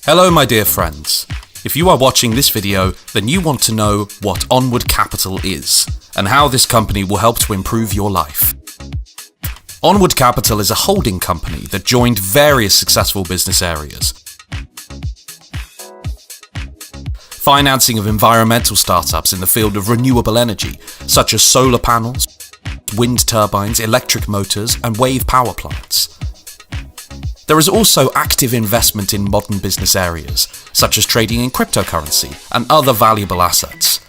Hello my dear friends. If you are watching this video, then you want to know what Onward Capital is, and how this company will help to improve your life. Onward Capital is a holding company that joined various successful business areas. Financing of environmental startups in the field of renewable energy, such as solar panels, wind turbines, electric motors, and wave power plants. There is also active investment in modern business areas, such as trading in cryptocurrency and other valuable assets.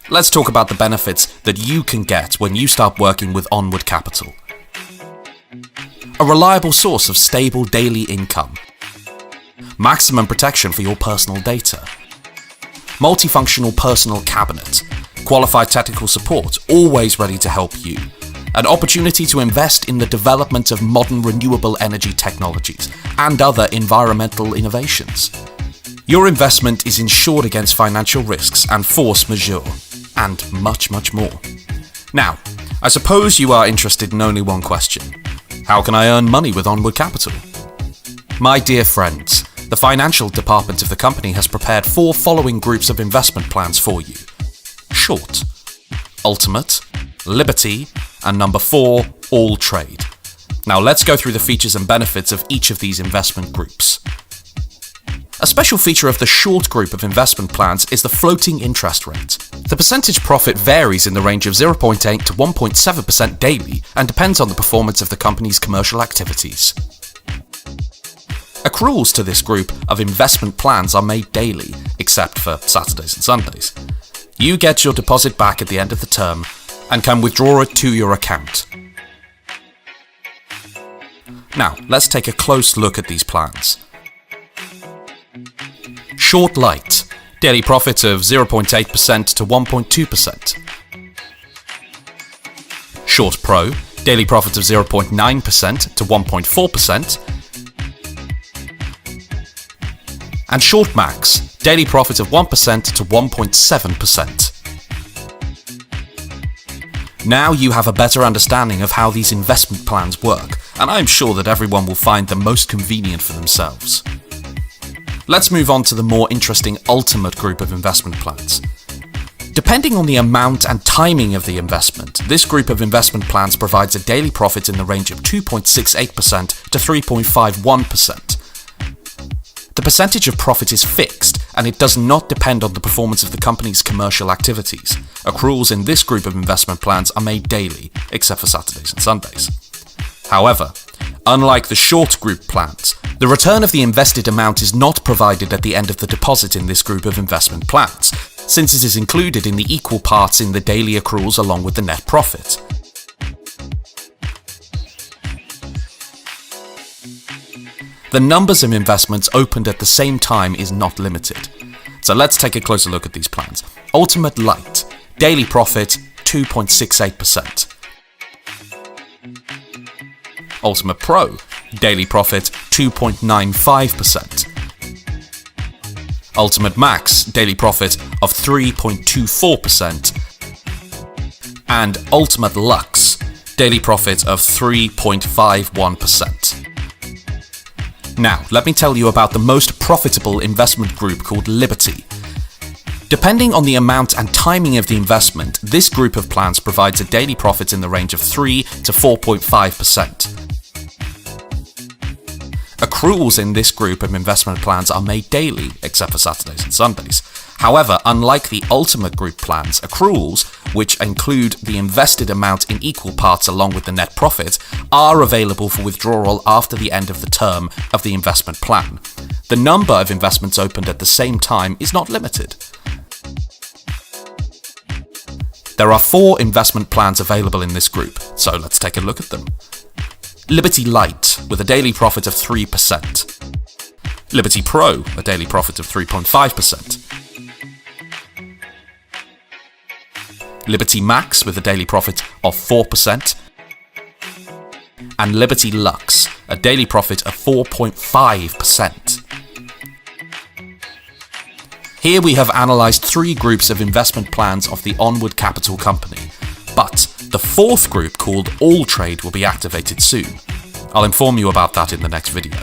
Let's talk about the benefits that you can get when you start working with Onward Capital. A reliable source of stable daily income. Maximum protection for your personal data. Multifunctional personal cabinet. Qualified technical support, always ready to help you. An opportunity to invest in the development of modern renewable energy technologies and other environmental innovations. Your investment is insured against financial risks and force majeure, and much, much more. Now, I suppose you are interested in only one question. How can I earn money with Onward Capital? My dear friends, the financial department of the company has prepared 4 following groups of investment plans for you. Short, Ultimate, Liberty, and number 4, All Trade. Now let's go through the features and benefits of each of these investment groups. A special feature of the short group of investment plans is the floating interest rate. The percentage profit varies in the range of 0.8 to 1.7% daily and depends on the performance of the company's commercial activities. Accruals to this group of investment plans are made daily, except for Saturdays and Sundays. You get your deposit back at the end of the term and can withdraw it to your account. Now, let's take a close look at these plans. Short Lite, daily profit of 0.8% to 1.2%. Short Pro, daily profit of 0.9% to 1.4%. And Short Max, daily profit of 1% to 1.7%. Now you have a better understanding of how these investment plans work, and I'm sure that everyone will find them most convenient for themselves. Let's move on to the more interesting ultimate group of investment plans. Depending on the amount and timing of the investment, this group of investment plans provides a daily profit in the range of 2.68% to 3.51%. The percentage of profit is fixed, and it does not depend on the performance of the company's commercial activities. Accruals in this group of investment plans are made daily, except for Saturdays and Sundays. However, unlike the short group plans, the return of the invested amount is not provided at the end of the deposit in this group of investment plans, since it is included in the equal parts in the daily accruals along with the net profit. The numbers of investments opened at the same time is not limited. So let's take a closer look at these plans. Ultimate Lite, daily profit 2.68%. Ultimate Pro, daily profit 2.95%. Ultimate Max, daily profit of 3.24%. And Ultimate Lux, daily profit of 3.51%. Now, let me tell you about the most profitable investment group called Liberty. Depending on the amount and timing of the investment, this group of plans provides a daily profit in the range of 3 to 4.5%. Accruals in this group of investment plans are made daily, except for Saturdays and Sundays. However, unlike the ultimate group plans, accruals, which include the invested amount in equal parts along with the net profit, are available for withdrawal after the end of the term of the investment plan. The number of investments opened at the same time is not limited. There are 4 investment plans available in this group, so let's take a look at them. Liberty Lite, with a daily profit of 3%. Liberty Pro, a daily profit of 3.5%. Liberty Max, with a daily profit of 4%. And Liberty Lux, a daily profit of 4.5%. Here we have analysed 3 groups of investment plans of the Onward Capital company, but the 4th group, called All Trade, will be activated soon. I'll inform you about that in the next video.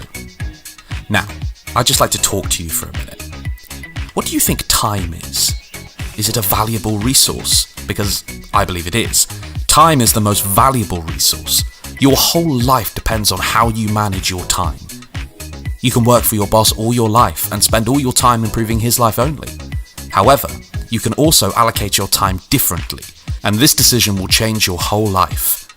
Now, I'd just like to talk to you for a minute. What do you think time is? Is it a valuable resource? Because I believe it is. Time is the most valuable resource. Your whole life depends on how you manage your time. You can work for your boss all your life and spend all your time improving his life only. However, you can also allocate your time differently, and this decision will change your whole life.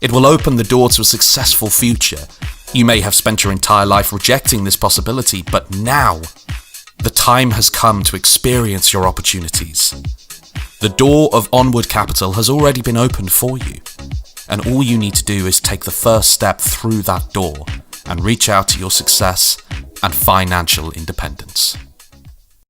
It will open the door to a successful future. You may have spent your entire life rejecting this possibility, but now, the time has come to experience your opportunities. The door of Onward Capital has already been opened for you, and all you need to do is take the first step through that door and reach out to your success and financial independence.